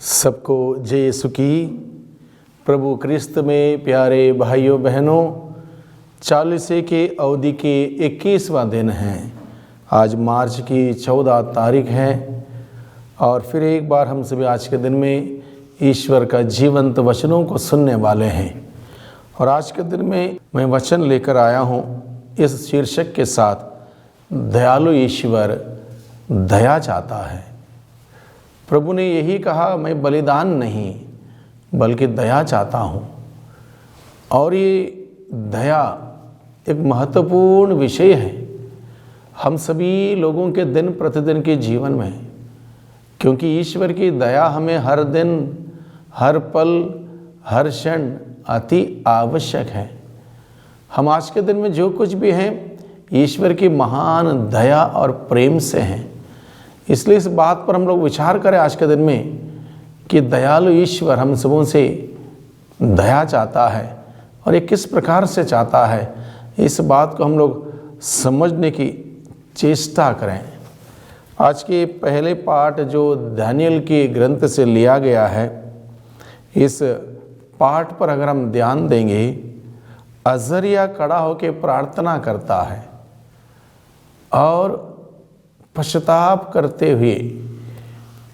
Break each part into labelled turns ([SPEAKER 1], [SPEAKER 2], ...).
[SPEAKER 1] सबको जय यीशु की। प्रभु क्रिस्त में प्यारे भाइयों बहनों, चालीसे के अवधि के 21वां दिन है। आज मार्च की 14 तारीख है और फिर एक बार हम सभी आज के दिन में ईश्वर का जीवंत वचनों को सुनने वाले हैं। और आज के दिन में मैं वचन लेकर आया हूँ इस शीर्षक के साथ, दयालु ईश्वर दया चाहता है। प्रभु ने यही कहा, मैं बलिदान नहीं बल्कि दया चाहता हूँ। और ये दया एक महत्वपूर्ण विषय है हम सभी लोगों के दिन प्रतिदिन के जीवन में, क्योंकि ईश्वर की दया हमें हर दिन, हर पल, हर क्षण अति आवश्यक है। हम आज के दिन में जो कुछ भी हैं ईश्वर की महान दया और प्रेम से हैं। इसलिए इस बात पर हम लोग विचार करें आज के दिन में कि दयालु ईश्वर हम सबों से दया चाहता है और ये किस प्रकार से चाहता है, इस बात को हम लोग समझने की चेष्टा करें। आज के पहले पाठ जो दानियल के ग्रंथ से लिया गया है, इस पाठ पर अगर हम ध्यान देंगे, अजरिया खड़ा होकर प्रार्थना करता है और पश्चाताप करते हुए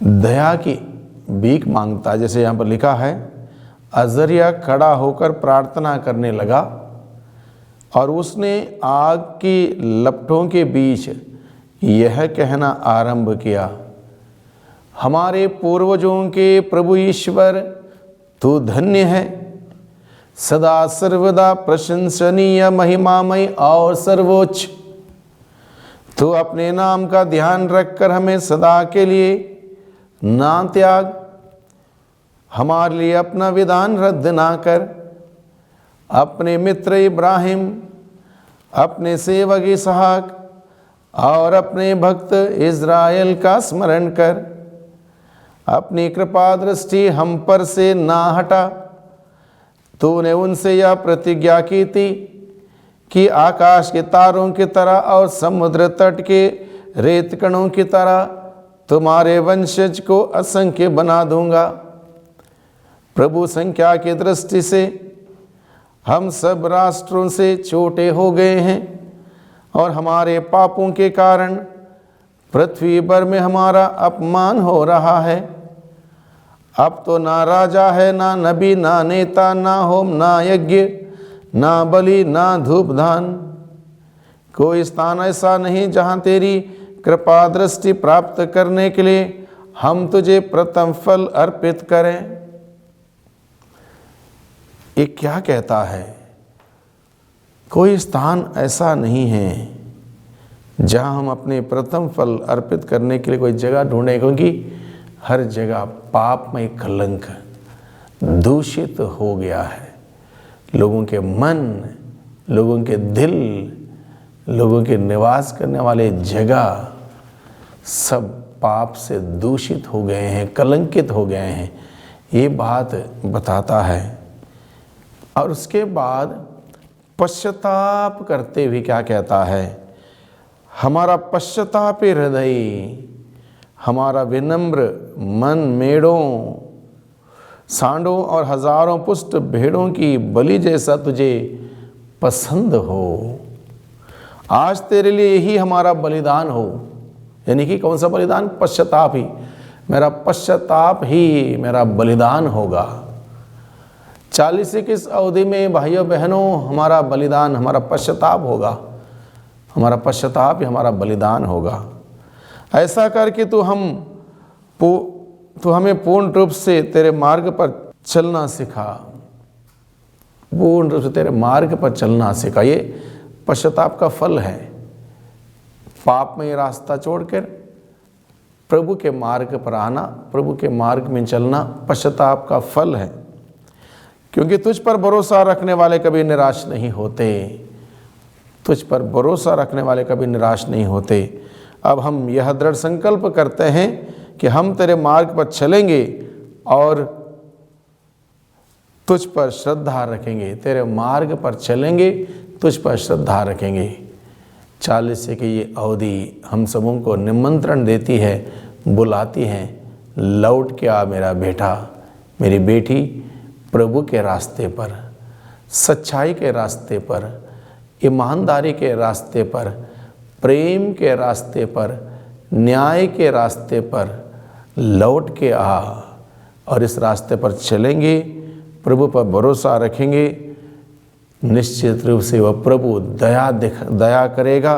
[SPEAKER 1] दया की भीख मांगता है। जैसे यहाँ पर लिखा है, अजरिया खड़ा होकर प्रार्थना करने लगा और उसने आग की लपटों के बीच यह कहना आरंभ किया, हमारे पूर्वजों के प्रभु ईश्वर, तू धन्य है, सदा सर्वदा प्रशंसनीय, महिमामय और सर्वोच्च। तो अपने नाम का ध्यान रखकर हमें सदा के लिए ना त्याग, हमारे लिए अपना विधान रद्द ना कर। अपने मित्र इब्राहिम, अपने सेवक इसहाक और अपने भक्त इज़राइल का स्मरण कर। अपनी कृपा दृष्टि हम पर से ना हटा। तूने उनसे यह प्रतिज्ञा की थी कि आकाश के तारों की तरह और समुद्र तट के रेत कणों की तरह तुम्हारे वंशज को असंख्य बना दूंगा। प्रभु, संख्या की दृष्टि से हम सब राष्ट्रों से छोटे हो गए हैं और हमारे पापों के कारण पृथ्वी भर में हमारा अपमान हो रहा है। अब तो ना राजा है, ना नबी, ना नेता, ना होम, ना यज्ञ, ना बलि, ना धूपदान। कोई स्थान ऐसा नहीं जहाँ तेरी कृपा दृष्टि प्राप्त करने के लिए हम तुझे प्रथम फल अर्पित करें। ये क्या कहता है? कोई स्थान ऐसा नहीं है जहाँ हम अपने प्रथम फल अर्पित करने के लिए कोई जगह ढूंढें, क्योंकि हर जगह पापमय कलंक दूषित हो गया है। लोगों के मन, लोगों के दिल, लोगों के निवास करने वाले जगह सब पाप से दूषित हो गए हैं, कलंकित हो गए हैं। ये बात बताता है। और उसके बाद पश्चाताप करते हुए क्या कहता है? हमारा पश्चातापी हृदय, हमारा विनम्र मन मेढ़ों, सांडों और हजारों पुष्ट भेड़ों की बलि जैसा तुझे पसंद हो। आज तेरे लिए ही हमारा बलिदान हो। यानी कि कौन सा बलिदान? पश्चाताप ही। मेरा पश्चाताप ही मेरा बलिदान होगा। 40 की इस अवधि में भाइयों बहनों, हमारा बलिदान, हमारा पश्चाताप होगा। हमारा पश्चाताप ही हमारा बलिदान होगा। ऐसा करके तू हमें पूर्ण रूप से तेरे मार्ग पर चलना सिखा। पूर्ण रूप से तेरे मार्ग पर चलना सिखा। ये पश्चाताप का फल है। पाप में रास्ता छोड़कर प्रभु के मार्ग पर आना, प्रभु के मार्ग में चलना पश्चाताप का फल है। क्योंकि तुझ पर भरोसा रखने वाले कभी निराश नहीं होते। तुझ पर भरोसा रखने वाले कभी निराश नहीं होते। अब हम यह दृढ़ संकल्प करते हैं कि हम तेरे मार्ग पर चलेंगे और तुझ पर श्रद्धा रखेंगे। तेरे मार्ग पर चलेंगे, तुझ पर श्रद्धा रखेंगे। 40 की ये अवधि हम सबों को निमंत्रण देती है, बुलाती है लौट के आ मेरा बेटा, मेरी बेटी, प्रभु के रास्ते पर, सच्चाई के रास्ते पर, ईमानदारी के रास्ते पर, प्रेम के रास्ते पर, न्याय के रास्ते पर लौट के आ। और इस रास्ते पर चलेंगे, प्रभु पर भरोसा रखेंगे, निश्चित रूप से वह प्रभु दया करेगा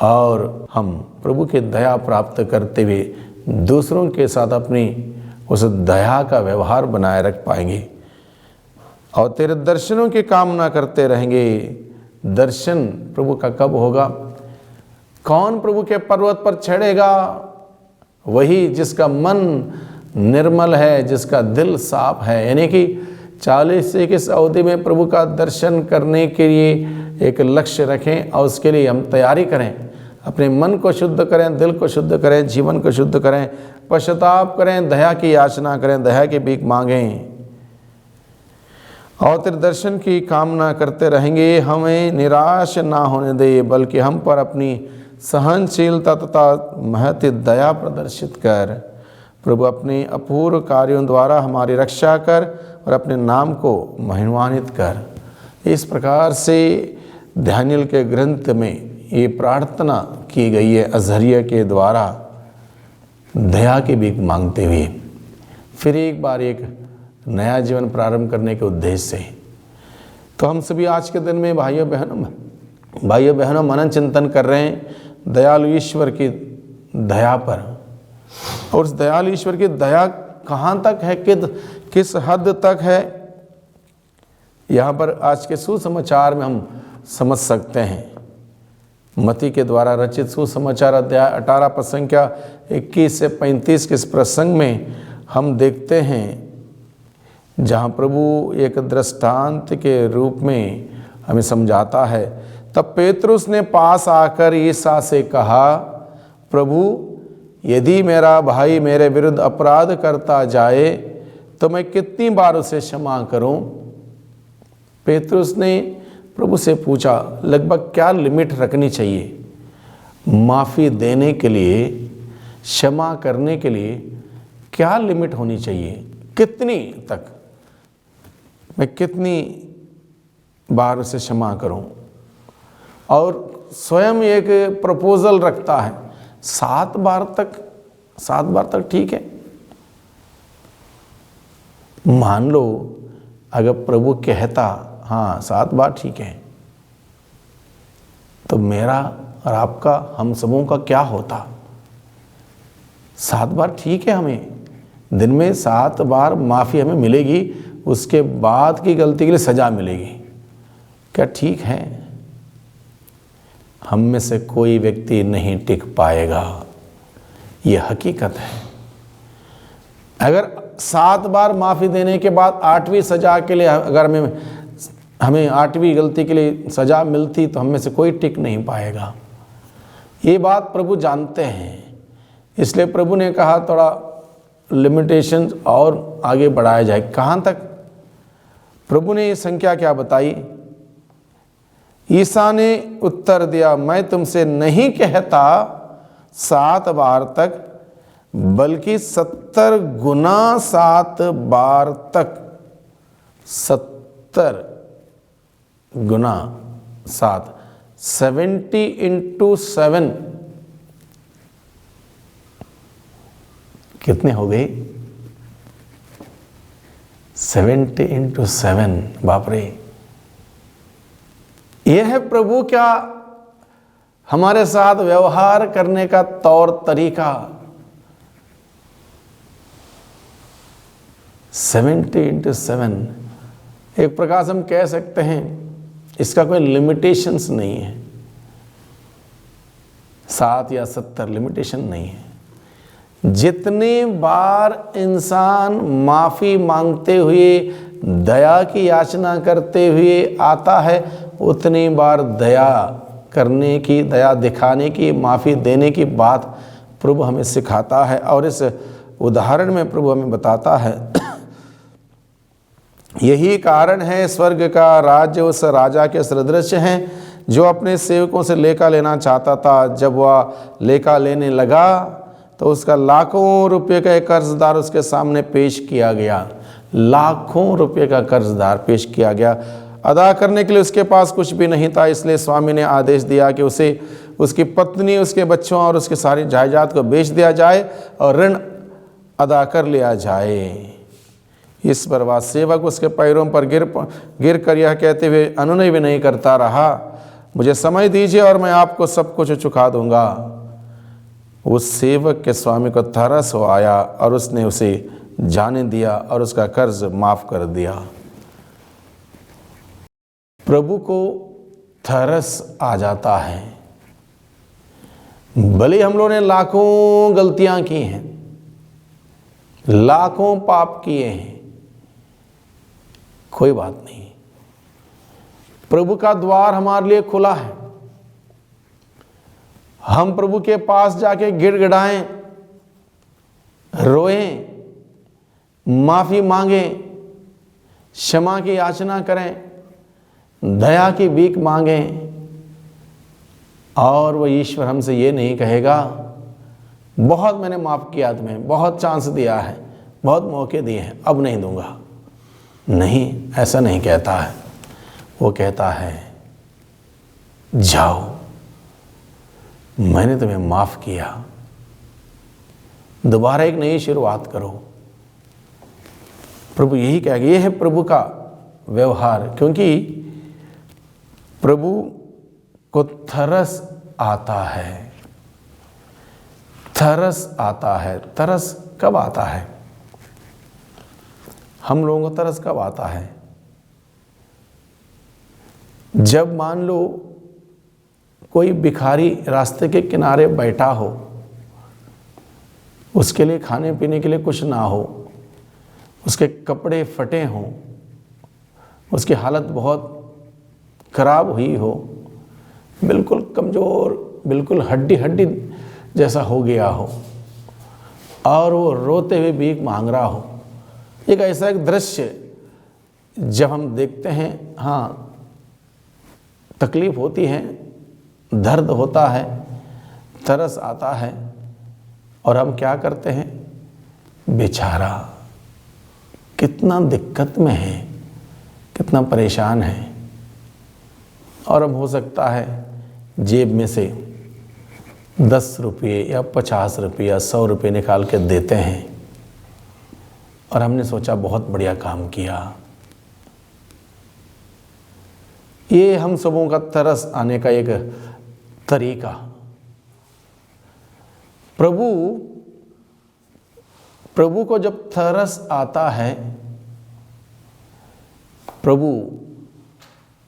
[SPEAKER 1] और हम प्रभु की दया प्राप्त करते हुए दूसरों के साथ अपनी उस दया का व्यवहार बनाए रख पाएंगे और तेरे दर्शनों की कामना करते रहेंगे। दर्शन प्रभु का कब होगा? कौन प्रभु के पर्वत पर चढ़ेगा? वही जिसका मन निर्मल है, जिसका दिल साफ है। यानी कि 40 से इस अवधि में प्रभु का दर्शन करने के लिए एक लक्ष्य रखें और उसके लिए हम तैयारी करें। अपने मन को शुद्ध करें, दिल को शुद्ध करें, जीवन को शुद्ध करें, पश्चाताप करें, दया की याचना करें, दया की भीख मांगें और तेरे दर्शन की कामना करते रहेंगे। हमें निराश ना होने दे, बल्कि हम पर अपनी सहनशीलता तथा महती दया प्रदर्शित कर। प्रभु अपने अपूर्व कार्यों द्वारा हमारी रक्षा कर और अपने नाम को महिमान्वित कर। इस प्रकार से दानियेल के ग्रंथ में ये प्रार्थना की गई है अज़रिया के द्वारा, दया की भीख मांगते हुए। फिर एक बार एक नया जीवन प्रारंभ करने के उद्देश्य से तो हम सभी आज के दिन में भाइयों बहनों मनन चिंतन कर रहे हैं दयालु ईश्वर की दया पर। और उस दयालु ईश्वर की दया कहाँ तक है, किस हद तक है, यहाँ पर आज के सुसमाचार में हम समझ सकते हैं। मती के द्वारा रचित सुसमाचार अध्याय 18 पद संख्या 21 से 35 के इस प्रसंग में हम देखते हैं जहाँ प्रभु एक दृष्टांत के रूप में हमें समझाता है। तब पेतरुस ने पास आकर ईसा से कहा, प्रभु यदि मेरा भाई मेरे विरुद्ध अपराध करता जाए तो मैं कितनी बार उसे क्षमा करूं? पेतरुस ने प्रभु से पूछा, लगभग क्या लिमिट रखनी चाहिए माफ़ी देने के लिए, क्षमा करने के लिए? क्या लिमिट होनी चाहिए? कितनी तक मैं कितनी बार उसे क्षमा करूं? और स्वयं एक प्रपोजल रखता है, 7 बार तक ठीक है। मान लो अगर प्रभु कहता हाँ 7 बार ठीक है, तो मेरा और आपका, हम सबों का क्या होता? 7 बार ठीक है, हमें दिन में 7 बार माफ़ी हमें मिलेगी, उसके बाद की गलती के लिए सज़ा मिलेगी। क्या ठीक है? हम में से कोई व्यक्ति नहीं टिक पाएगा, ये हकीकत है। अगर 7 बार माफ़ी देने के बाद 8वीं सज़ा के लिए अगर हमें 8वीं गलती के लिए सज़ा मिलती तो हम में से कोई टिक नहीं पाएगा। ये बात प्रभु जानते हैं, इसलिए प्रभु ने कहा थोड़ा लिमिटेशंस और आगे बढ़ाया जाए। कहाँ तक? प्रभु ने ये संख्या क्या बताई? ईसा ने उत्तर दिया, मैं तुमसे नहीं कहता 7 बार तक, बल्कि 70 गुना 7 बार तक। 70 गुना 7, 70 into 7 कितने हो गए? 70 into 7, बाप रे। यह है प्रभु क्या हमारे साथ व्यवहार करने का तौर तरीका। 70 into 7 एक प्रकार से हम कह सकते हैं इसका कोई लिमिटेशंस नहीं है। 7 या 70 लिमिटेशन नहीं है। जितने बार इंसान माफ़ी मांगते हुए, दया की याचना करते हुए आता है, उतनी बार दया करने की, दया दिखाने की, माफ़ी देने की बात प्रभु हमें सिखाता है। और इस उदाहरण में प्रभु हमें बताता है, यही कारण है स्वर्ग का राज्य उस राजा के सदृश है जो अपने सेवकों से लेखा लेना चाहता था। जब वह लेखा लेने लगा तो उसका लाखों रुपए का एक कर्जदार उसके सामने पेश किया गया। लाखों रुपए का कर्जदार पेश किया गया। अदा करने के लिए उसके पास कुछ भी नहीं था, इसलिए स्वामी ने आदेश दिया कि उसे, उसकी पत्नी, उसके बच्चों और उसके सारी जायदाद को बेच दिया जाए और ऋण अदा कर लिया जाए। इस पर वह सेवक उसके पैरों पर गिर कर यह कहते हुए अनुनय भी नहीं करता रहा, मुझे समय दीजिए और मैं आपको सब कुछ चुका दूंगा। उस सेवक के स्वामी को तरस हो आया और उसने उसे जाने दिया और उसका कर्ज माफ कर दिया। प्रभु को तरस आ जाता है। भले हम लोगों ने लाखों गलतियां की हैं, लाखों पाप किए हैं, कोई बात नहीं, प्रभु का द्वार हमारे लिए खुला है। हम प्रभु के पास जाके गिड़गिड़ाएं, रोएं, माफी मांगें, क्षमा की याचना करें, दया की भीख मांगें, और वह ईश्वर हमसे ये नहीं कहेगा बहुत मैंने माफ किया तुम्हें, बहुत चांस दिया है, बहुत मौके दिए हैं, अब नहीं दूंगा। नहीं, ऐसा नहीं कहता है। वो कहता है जाओ, मैंने तुम्हें माफ किया, दोबारा एक नई शुरुआत करो। प्रभु यही कहेगा। ये है प्रभु का व्यवहार, क्योंकि प्रभु को तरस आता है। तरस आता है। तरस कब आता है? हम लोगों को तरस कब आता है? जब मान लो कोई भिखारी रास्ते के किनारे बैठा हो, उसके लिए खाने पीने के लिए कुछ ना हो, उसके कपड़े फटे हों, उसकी हालत बहुत खराब हुई हो, बिल्कुल कमज़ोर, बिल्कुल हड्डी हड्डी जैसा हो गया हो, और वो रोते हुए भीख मांग रहा हो। एक ऐसा एक दृश्य जब हम देखते हैं, हाँ तकलीफ होती है, दर्द होता है, तरस आता है, और हम क्या करते हैं? बेचारा कितना दिक्कत में है, कितना परेशान है, और हम हो सकता है जेब में से 10 रुपये या 50 रुपये या 100 रुपये निकाल के देते हैं, और हमने सोचा बहुत बढ़िया काम किया। ये हम सबों का तरस आने का एक तरीका। प्रभु को जब तरस आता है, प्रभु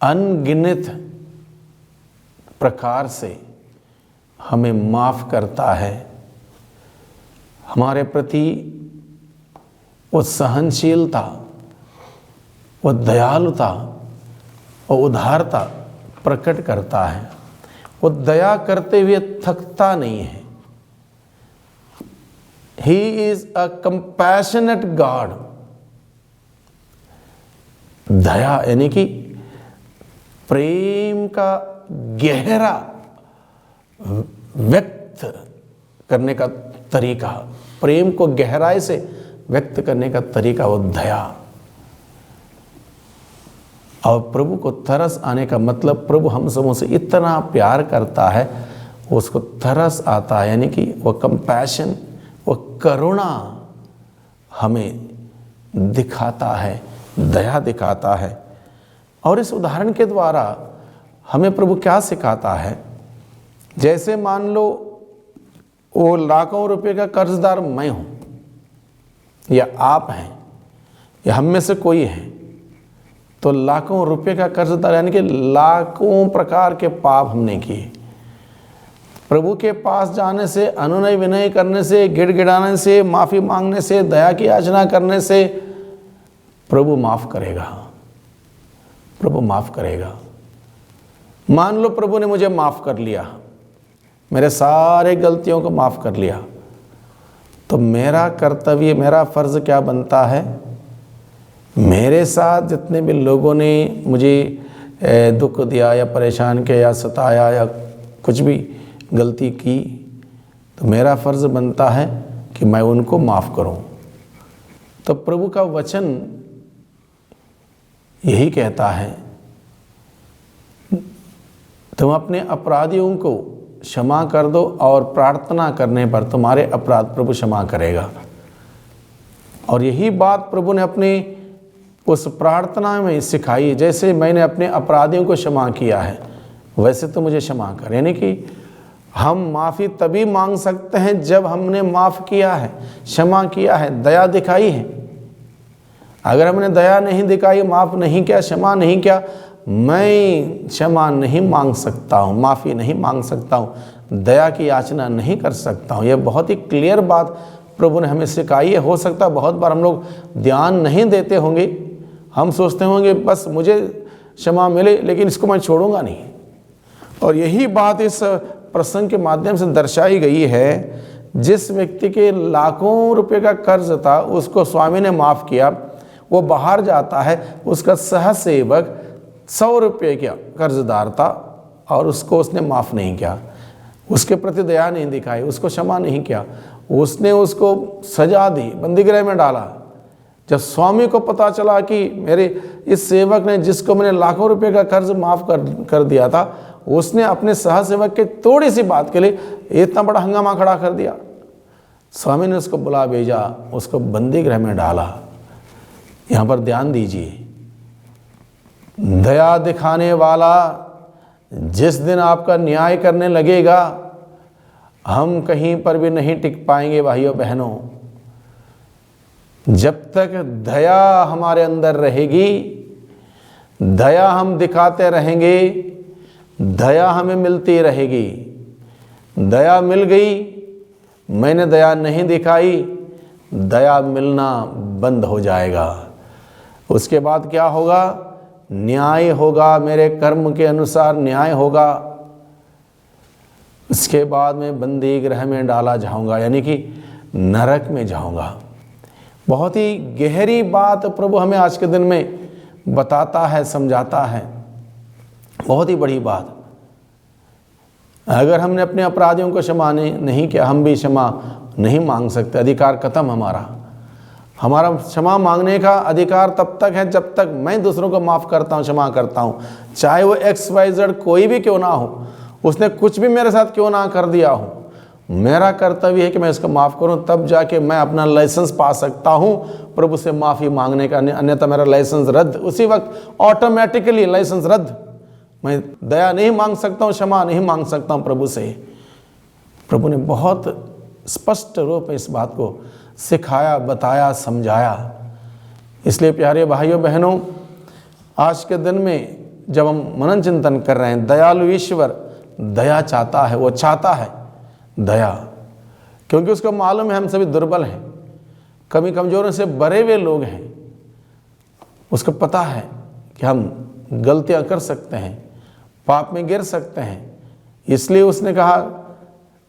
[SPEAKER 1] अनगिनत प्रकार से हमें माफ करता है। हमारे प्रति वो सहनशीलता, वो दयालुता और उदारता प्रकट करता है। वो दया करते हुए थकता नहीं है। He is a compassionate God। दया यानी कि प्रेम का गहरा व्यक्त करने का तरीका, प्रेम को गहराई से व्यक्त करने का तरीका वो दया। और प्रभु को तरस आने का मतलब, प्रभु हम सबों से इतना प्यार करता है, उसको तरस आता है, यानी कि वो कंपैशन, वो करुणा हमें दिखाता है, दया दिखाता है। और इस उदाहरण के द्वारा हमें प्रभु क्या सिखाता है? जैसे मान लो वो लाखों रुपए का कर्जदार मैं हूं, या आप हैं, या हम में से कोई है, तो लाखों रुपए का कर्जदार, यानी कि लाखों प्रकार के पाप हमने किए। प्रभु के पास जाने से, अनुनय विनय करने से, गिड़गिड़ाने से, माफ़ी मांगने से, दया की याचना करने से प्रभु माफ़ करेगा। प्रभु माफ़ करेगा। मान लो प्रभु ने मुझे माफ़ कर लिया, मेरे सारे गलतियों को माफ़ कर लिया, तो मेरा कर्तव्य, मेरा फ़र्ज़ क्या बनता है? मेरे साथ जितने भी लोगों ने मुझे दुख दिया या परेशान किया या सताया या कुछ भी गलती की, तो मेरा फ़र्ज़ बनता है कि मैं उनको माफ़ करूं। तो प्रभु का वचन यही कहता है, तुम अपने अपराधियों को क्षमा कर दो और प्रार्थना करने पर तुम्हारे अपराध प्रभु क्षमा करेगा। और यही बात प्रभु ने अपनी उस प्रार्थना में सिखाई, जैसे मैंने अपने अपराधियों को क्षमा किया है वैसे तो मुझे क्षमा कर। यानी कि हम माफ़ी तभी मांग सकते हैं जब हमने माफ़ किया है, क्षमा किया है, दया दिखाई है। अगर हमने दया नहीं दिखाई, माफ़ नहीं किया, क्षमा नहीं किया, मैं क्षमा नहीं मांग सकता हूँ, माफ़ी नहीं मांग सकता हूँ, दया की याचना नहीं कर सकता हूँ। यह बहुत ही क्लियर बात प्रभु ने हमें सिखाई है। हो सकता है बहुत बार हम लोग ध्यान नहीं देते होंगे, हम सोचते होंगे बस मुझे क्षमा मिले लेकिन इसको मैं छोड़ूंगा नहीं। और यही बात इस प्रसंग के माध्यम से दर्शाई गई है। जिस व्यक्ति के लाखों रुपए का कर्ज था उसको स्वामी ने माफ़ किया, वो बाहर जाता है, उसका सहसेवक 100 रुपये का कर्जदार था और उसको उसने माफ़ नहीं किया, उसके प्रति दया नहीं दिखाई, उसको क्षमा नहीं किया, उसने उसको सजा दी, बंदीगृह में डाला। जब स्वामी को पता चला कि मेरे इस सेवक ने, जिसको मैंने लाखों रुपए का कर्ज माफ़ कर दिया था, उसने अपने सहसेवक के थोड़ी सी बात के लिए इतना बड़ा हंगामा खड़ा कर दिया, स्वामी ने उसको बुला भेजा, उसको बंदीगृह में डाला। यहाँ पर ध्यान दीजिए, दया दिखाने वाला जिस दिन आपका न्याय करने लगेगा, हम कहीं पर भी नहीं टिक पाएंगे भाइयों बहनों। जब तक दया हमारे अंदर रहेगी, दया हम दिखाते रहेंगे, दया हमें मिलती रहेगी। दया मिल गई, मैंने दया नहीं दिखाई, दया मिलना बंद हो जाएगा। उसके बाद क्या होगा? न्याय होगा, मेरे कर्म के अनुसार न्याय होगा। इसके बाद मैं बंदी गृह में डाला जाऊंगा, यानी कि नरक में जाऊंगा। बहुत ही गहरी बात प्रभु हमें आज के दिन में बताता है, समझाता है, बहुत ही बड़ी बात। अगर हमने अपने अपराधियों को क्षमा नहीं किया, हम भी क्षमा नहीं मांग सकते, अधिकार खत्म हमारा क्षमा मांगने का अधिकार तब तक है जब तक मैं दूसरों को माफ़ करता हूँ, क्षमा करता हूँ, चाहे वो XYZ कोई भी क्यों ना हो, उसने कुछ भी मेरे साथ क्यों ना कर दिया हो। मेरा कर्तव्य है कि मैं इसको माफ़ करूँ, तब जाके मैं अपना लाइसेंस पा सकता हूँ प्रभु से माफ़ी मांगने का। अन्यथा मेरा लाइसेंस रद्द, उसी वक्त ऑटोमेटिकली लाइसेंस रद्द। मैं दया नहीं मांग सकता हूँ, क्षमा नहीं मांग सकता हूँ प्रभु से। प्रभु ने बहुत स्पष्ट रूप में इस बात को सिखाया, बताया, समझाया। इसलिए प्यारे भाइयों बहनों, आज के दिन में जब हम मनन चिंतन कर रहे हैं, दयालु ईश्वर दया चाहता है, वो चाहता है दया, क्योंकि उसको मालूम है हम सभी दुर्बल हैं, कमी कमजोरों से भरे हुए लोग हैं। उसको पता है कि हम गलतियां कर सकते हैं, पाप में गिर सकते हैं। इसलिए उसने कहा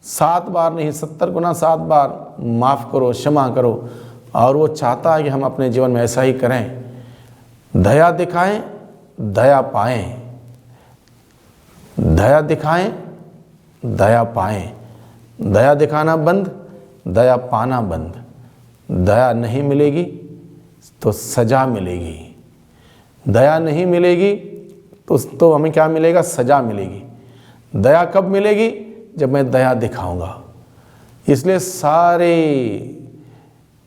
[SPEAKER 1] 7 बार नहीं 70 गुना 7 बार माफ़ करो, क्षमा करो। और वो चाहता है कि हम अपने जीवन में ऐसा ही करें, दया दिखाएं, दया पाएं, दया दिखाएं, दया पाएं। दया दिखाना बंद, दया पाना बंद। दया नहीं मिलेगी तो सजा मिलेगी, दया नहीं मिलेगी तो हमें क्या मिलेगा? सजा मिलेगी। दया कब मिलेगी? जब मैं दया दिखाऊंगा। इसलिए सारे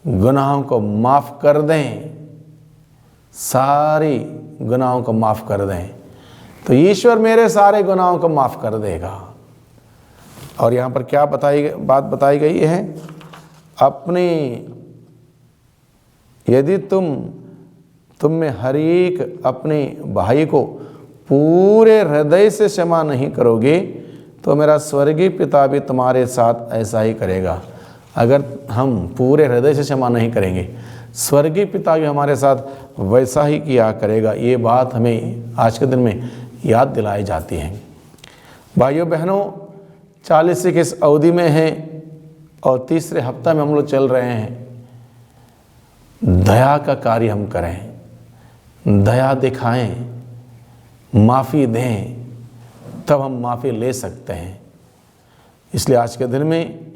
[SPEAKER 1] गुनाहों को माफ़ कर दें, सारी गुनाहों को माफ़ कर दें तो ईश्वर मेरे सारे गुनाहों को माफ़ कर देगा। और यहाँ पर क्या बात बताई गई है? अपने यदि तुम में हर एक अपने भाई को पूरे हृदय से क्षमा नहीं करोगे तो मेरा स्वर्गीय पिता भी तुम्हारे साथ ऐसा ही करेगा। अगर हम पूरे हृदय से क्षमा नहीं करेंगे, स्वर्गीय पिता भी हमारे साथ वैसा ही किया करेगा। ये बात हमें आज के दिन में याद दिलाई जाती है। भाइयों बहनों, 40 की इस अवधि में हैं और तीसरे हफ्ता में हम लोग चल रहे हैं। दया का कार्य हम करें, दया दिखाएं, माफ़ी दें, तब हम माफ़ी ले सकते हैं। इसलिए आज के दिन में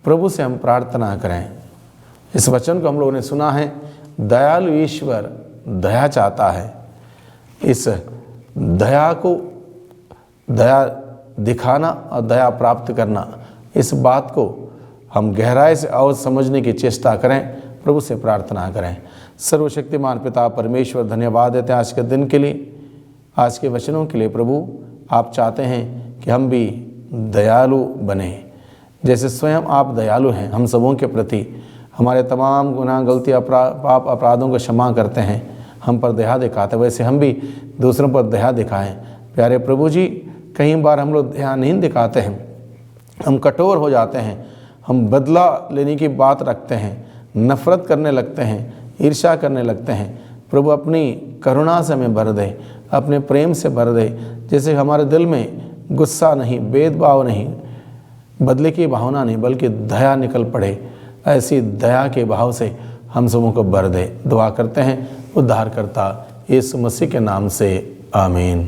[SPEAKER 1] प्रभु से हम प्रार्थना करें। इस वचन को हम लोगों ने सुना है, दयालु ईश्वर दया चाहता है। इस दया को, दया दिखाना और दया प्राप्त करना, इस बात को हम गहराई से और समझने की चेष्टा करें, प्रभु से प्रार्थना करें। सर्वशक्तिमान पिता परमेश्वर, धन्यवाद देते हैं आज के दिन के लिए, आज के वचनों के लिए। प्रभु आप चाहते हैं कि हम भी दयालु बने, जैसे स्वयं आप दयालु हैं हम सबों के प्रति। हमारे तमाम गुनाह, गलती, पाप, अपराधों को क्षमा करते हैं, हम पर दया दिखाते हैं, वैसे हम भी दूसरों पर दया दिखाएं। प्यारे प्रभु जी, कई बार हम लोग दया नहीं दिखाते हैं, हम कठोर हो जाते हैं, हम बदला लेने की बात रखते हैं, नफ़रत करने लगते हैं, ईर्ष्या करने लगते हैं। प्रभु अपनी करुणा से हमें भर दे, अपने प्रेम से भर दे, जैसे हमारे दिल में गुस्सा नहीं, भेदभाव नहीं, बदले की भावना नहीं, बल्कि दया निकल पड़े। ऐसी दया के भाव से हम सबों को भर दे। दुआ करते हैं उद्धारकर्ता यीशु मसीह के नाम से, आमीन।